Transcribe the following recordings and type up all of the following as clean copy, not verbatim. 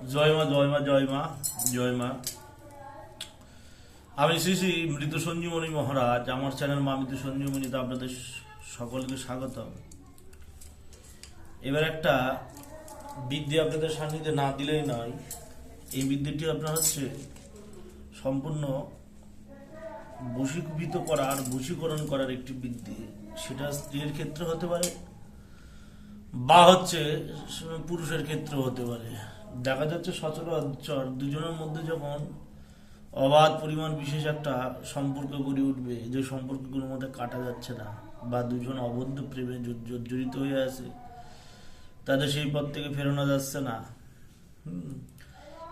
জয় মা জয় মা জয় মা জয় মা। আমি শ্রী শ্রী মৃত সঞ্জীবনী মহারাজ, আমার চ্যানেল মা মৃত সঞ্জীবনীতে আপনাদের সকলকে স্বাগত। এবার একটা বিদ্যে আপনাদের সান্নিধ্যে না দিলেই নয়। এই বিদ্যেটি আপনার হচ্ছে সম্পূর্ণ বশীভূত করার, বশীকরণ করার একটি বিদ্যে। সেটা স্ত্রীর ক্ষেত্রে হতে পারে বা হচ্ছে পুরুষের ক্ষেত্রে হতে পারে। দেখা যাচ্ছে সচরাচর দুজনের মধ্যে যখন অবাধ পরিমাণ বিশেষ একটা সম্পর্ক গড়ে উঠবে, যে সম্পর্কগুলোর মধ্যে কাটা যাচ্ছে না বা দুজন অবদ্ধ প্রেমে জড়িত হয়ে আছে, তাদের সেই পথ থেকে ফেরানো যাচ্ছে না,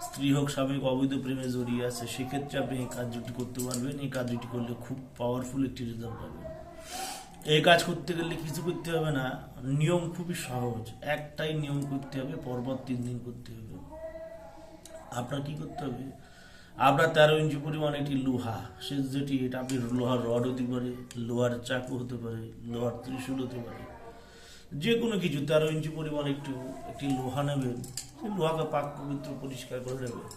স্ত্রী হোক স্বামী অবৈধ প্রেমে জড়িয়ে আছে, সেক্ষেত্রে আপনি এই কার্যটি করতে পারবেন। এই কার্যটি করলে খুব পাওয়ারফুল একটি রেজাল্ট পাবেন। এই কাজ করতে গেলে কিছু করতে হবে না, নিয়ম খুবই সহজ। একটাই নিয়ম করতে হবে, পরপর 3 দিন করতে হবে। আপনার কি করতে হবে, আপনার 13 ইঞ্চি পরিমাণ একটি লোহা, সে যেটি এটা আপনি লোহার রড হতে পারে, লোহার চাকু হতে পারে, লোহার ত্রিশূল হতে পারে, যে কোনো কিছু 13 ইঞ্চি পরিমাণ একটি লোহা নেবেন। সেই লোহাকে পাক পবিত্র পরিষ্কার করে নেবেন।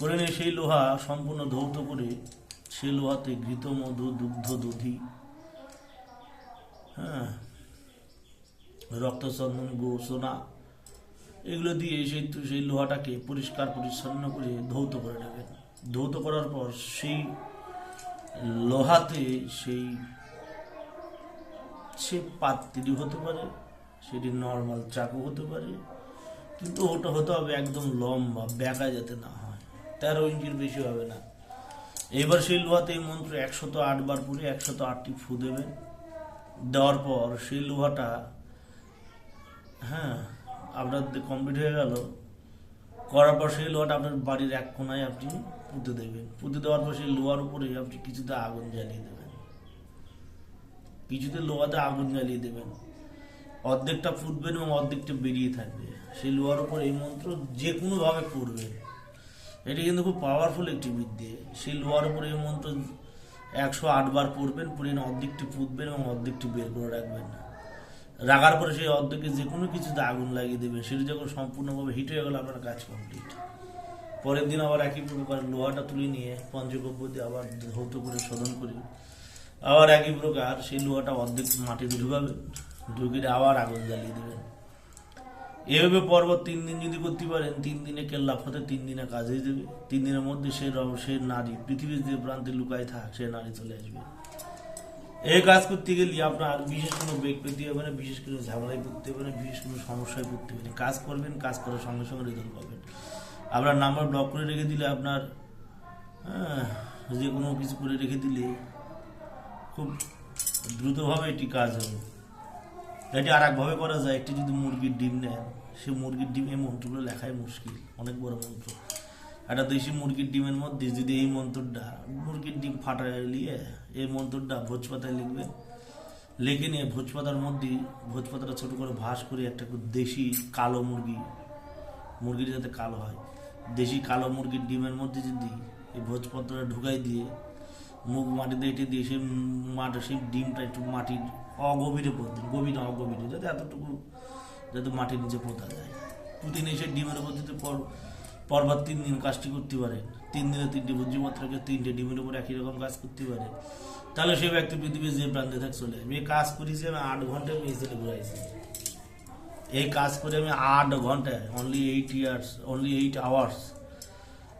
করে নিয়ে সেই লোহা সম্পূর্ণ ধৌত করে সেই লোহাতে ঘৃত, মধু, দুগ্ধ, দধি, রক্তচন্দন, গো, সোনা, এগুলো দিয়ে সেই লোহাটাকে পরিষ্কার পরিচ্ছন্ন করে ধৌত করে নেবেন। ধৌত করার পর সেই লোহাতে সে পাত্রী হতে পারে, সেটি নর্মাল চাকু হতে পারে, কিন্তু ওটা হতে হবে একদম লম্বা, বেঁকা যাতে না হয়, 13 ইঞ্চির বেশি হবে না। এবার সেই লোহাতে এই মন্ত্র 108 বার পরে 108টি ফু দেবেন। দেওয়ার পর সেই লোহাটা আপনার কমপ্লিট হয়ে গেল। করার পর সেই লোহাটা আপনার বাড়ির এক কোনায় আপনি পুঁতে দেবেন। পুঁতে দেওয়ার পর সেই লোহার উপরে আপনি কিছুতে আগুন জ্বালিয়ে দেবেন। কিছুতে লোহাতে আগুন জ্বালিয়ে দেবেন, অর্ধেকটা ফুটবেন এবং অর্ধেকটা বেরিয়ে থাকবে। সেই লোহার উপর এই মন্ত্র যে কোনোভাবে পড়বেন। এটি কিন্তু খুব পাওয়ারফুল একটি বিদ্যে। সেই লোহার উপরে এই মন্ত্র 108 বার পড়বেন, পড়ে অর্ধেকটি পুঁতবেন এবং অর্ধেকটি বের করে রাখবেন। রাখার পরে সেই অর্ধেকে যে কোনো কিছুতে আগুন লাগিয়ে দেবেন। সেটি যখন সম্পূর্ণভাবে হিট হয়ে গেল, আপনার কাজ কমপ্লিট। পরের দিন আবার একই প্রকার লোহাটা তুলে নিয়ে পঞ্চগব্য দিয়ে আবার ধৌত করে শোধন করি, আবার একই প্রকার সেই লোহাটা অর্ধেক মাটিতে ঢুকাবেন, ঢুকিয়ে আবার আগুন জ্বালিয়ে দেবেন। এভাবে পরপর 3 দিন যদি করতে পারেন, 3 দিনে কেল্লা ফতে 3 দিনে কাজ হয়ে যাবে। 3 দিনের মধ্যে সে নারী, পৃথিবীর যে প্রান্তে লুকায় থাক, সে নারী চলে আসবে। এই কাজ করতে গেলে আপনার বিশেষ কোনো বেগ পেতে হবে না, বিশেষ কোনো ঝামেলায় পড়তে হবে না, বিশেষ কোনো সমস্যায় পড়তে হবে না। কাজ করবেন, কাজ করার সঙ্গে সঙ্গে রেজাল্ট পাবেন। আপনার নাম্বার ব্লক করে রেখে দিলে, আপনার যে কোনো কিছু করে রেখে দিলে খুব দ্রুতভাবে এটি কাজ হবে। এটি আর একভাবে করা যায়। একটি যদি মুরগির ডিম নেন, সে মুরগির ডিম, এই মন্ত্রগুলো লেখাই মুশকিল, অনেক বড় মন্ত্র। একটা দেশি মুরগির ডিমের মধ্যে যদি এই মন্ত্রটা, মুরগির ডিম ফাটায় নিয়ে এই মন্ত্রটা ভোজপাতায় লিখবেন। লিখে নিয়ে ভোজপাতাটা ছোট করে ভাঁজ করে একটা দেশি কালো মুরগির যাতে কালো হয়, দেশি কালো মুরগির ডিমের মধ্যে যদি এই ভোজপত্রটা ঢুকাই দিয়ে মুখ মাটিতে এঁটে দিয়ে সেই ডিমটা একটু মাটির অগভীরে পোতেন, গভীরে অগভীরে, যাতে এতটুকু যাতে মাটির নিচে পোতা যায়। পুঁতে নিয়ে সেই ডিমের উপর যদি পরপর 3 দিন কাজটি করতে পারেন, 3 দিনে 3টে ভোজ্যপত্রকে 3টে ডিমের উপর একই রকম কাজ করতে পারে, তাহলে সেই ব্যক্তি পৃথিবীর যে প্রান্তে থাক চলে আসবে। এই কাজ করেছি আমি 8 ঘন্টায় মেয়ে ঘুরাইছি। এই কাজ করে আমি 8 ঘন্টায়, অনলি 8 আওয়ার্স,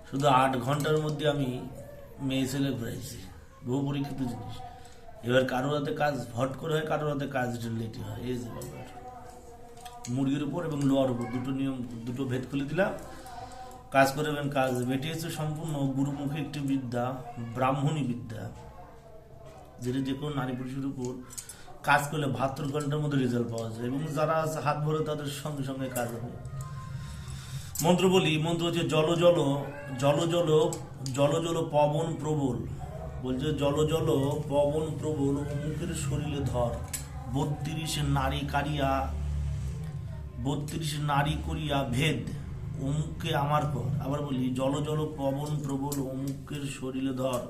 শুধু 8 ঘন্টার মধ্যে আমি মেয়ে ছেলে ঘুরাইছি। বহু পরীক্ষিত জিনিস। এবার কারোর হাতে কাজ ভট করে হয়, কারোর হাতে কাজ লেটে হয়। এই যে ব্যাপার। মুরগির উপর এবং লোহার উপর দুটো ভেদ খুলে দিলাম, কাজ করবেন। কাজ বেটিয়েছে সম্পূর্ণ গুরুমুখী একটি বিদ্যা, ব্রাহ্মণী বিদ্যা, যেটা যে কোনো নারী পুরুষের উপর কাজ করলে 72 ঘন্টার মধ্যে রেজাল্ট পাওয়া যায়, এবং যারা আছে হাত ভরে তাদের সঙ্গে সঙ্গে কাজ হবে। মন্ত্র বলি, মন্ত্র হচ্ছে জল জল জল জল জল জল পবন প্রবল। বলছে জল জল পবন প্রবল, অমুকের শরীরে ধর, 32 নারী করিয়া ভেদ, অমুককে আমার কর। আবার বলি, জল জল পবন প্রবল, অমুকের শরীরে ধর,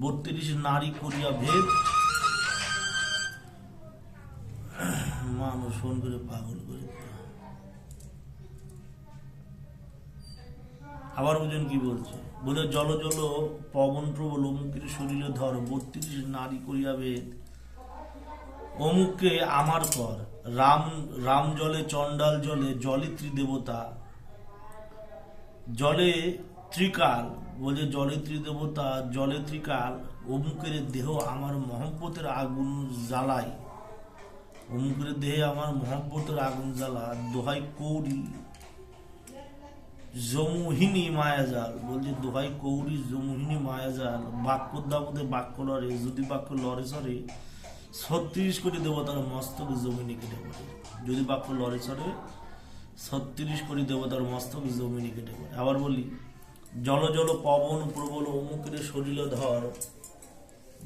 32 নারী করিয়া ভেদ। মানুষ ফোন করে পাগল করে। আবার বুঝুন কি বলছে, বলে জল জল পবন প্রবল অমুকের শরীরে ধর 32 নারী করিয়া ভেদ অমুককে আমার কর। রাম রাম জলে চণ্ডাল জলে জলে ত্রিদেবতা, জলে ত্রিকাল, বলে জলে ত্রিদেবতা জলে ত্রিকাল অমুকের দেহ আমার মহব্বতের আগুন জ্বালাই, অমুকের দেহে আমার মহব্বতের আগুন জ্বালা। দোহাই কৌরি যমুহিনী মায়াজাল, বলছে দোহাই কৌরি যমুহিনী মায়াজাল, বাক্য দাবতে বাক্য লড়ে, যদি বাক্য লড়ে সরে 36 কোটি দেবতার মস্তক জমিনে কেটে পড়ে। যদি বাক্য লড়ে সরে 36 কোটি দেবতার মস্তক জমিনে কেটে পড়ে। আবার বলি, জল জল পবন প্রবল অমুকের শরীর ধর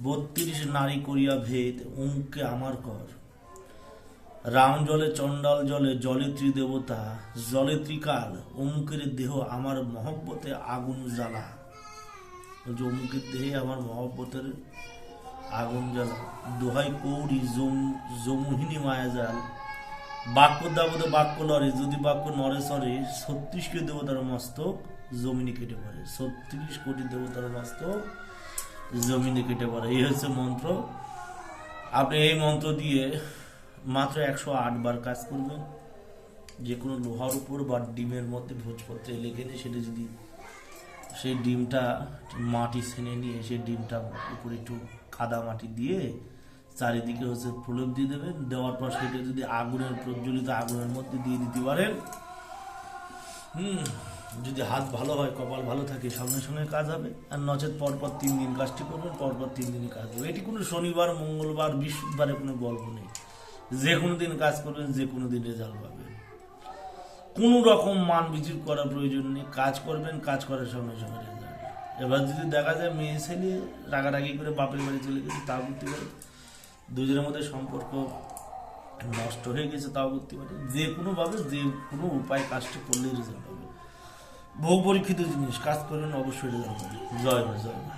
32 নারী করিয়া ভেদ অমুককে আমার কর। রাম জলে চণ্ডাল জলে জলে ত্রিদেবতা জলে ত্রিকাল অমুকের দেহ আমার মহব্বতে আগুন জ্বালা, বলছে অমুকের দেহে আমার মহব্বতের আগুন জ্বালা। দোহাই কৌরি যমুহিনী মায়াজাল, বাক্য দাবতে বাক্য লড়ে, যদি বাক্য নড়ে সরে 36 কোটি দেবতার মস্তক জমিনে কেটে পড়ে। 36 কোটি দেবতার মস্তক জমিনে কেটে পড়ে। এই হচ্ছে মন্ত্র। আপনি এই মন্ত্র দিয়ে মাত্র 108 বার কাজ করবেন। যে কোনো লোহার উপর বা ডিমের মধ্যে ভোজপত্রে লেগে নিয়ে সেটা যদি সেই ডিমটা মাটি ছেনে নিয়ে সেই ডিমটা উপরে একটু কাদা মাটি দিয়ে চারিদিকে হচ্ছে প্রলেপ দিয়ে দেবেন। দেওয়ার পর সেটা যদি আগুনের প্রজ্বলিত আগুনের মধ্যে দিয়ে দিতে পারেন, যদি হাত ভালো হয় কপাল ভালো থাকে সঙ্গে সঙ্গে কাজ হবে। আর নচেত পরপর 3 দিন কাজটি করবেন, পরপর 3 দিনই কাজ হবে। এটি কোনো শনিবার মঙ্গলবার বৃহস্পতিবারে কোনো গল্প নেই। যে কোনো দিন কাজ করবেন, যে কোনো দিন রেজাল্ট পাবেন। কোনো রকম মান বিচার করার প্রয়োজন নেই। কাজ করবেন, কাজ করার সঙ্গে সঙ্গে রেজাল্ট। এবার যদি দেখা যায় মেয়ে ছেলে রাগারাগি করে বাপের বাড়ি চলে গেছে, তাও করতে পারে। দুজনের মধ্যে সম্পর্ক নষ্ট হয়ে গেছে, তাও করতে পারে। যে কোনোভাবে যে কোনো উপায় কাজটি করলেই রেজাল্ট হবে। বহু পরীক্ষিত জিনিস, কাজ করবেন অবশ্যই রেজাল্ট হবে। জয় মা, জয় মা।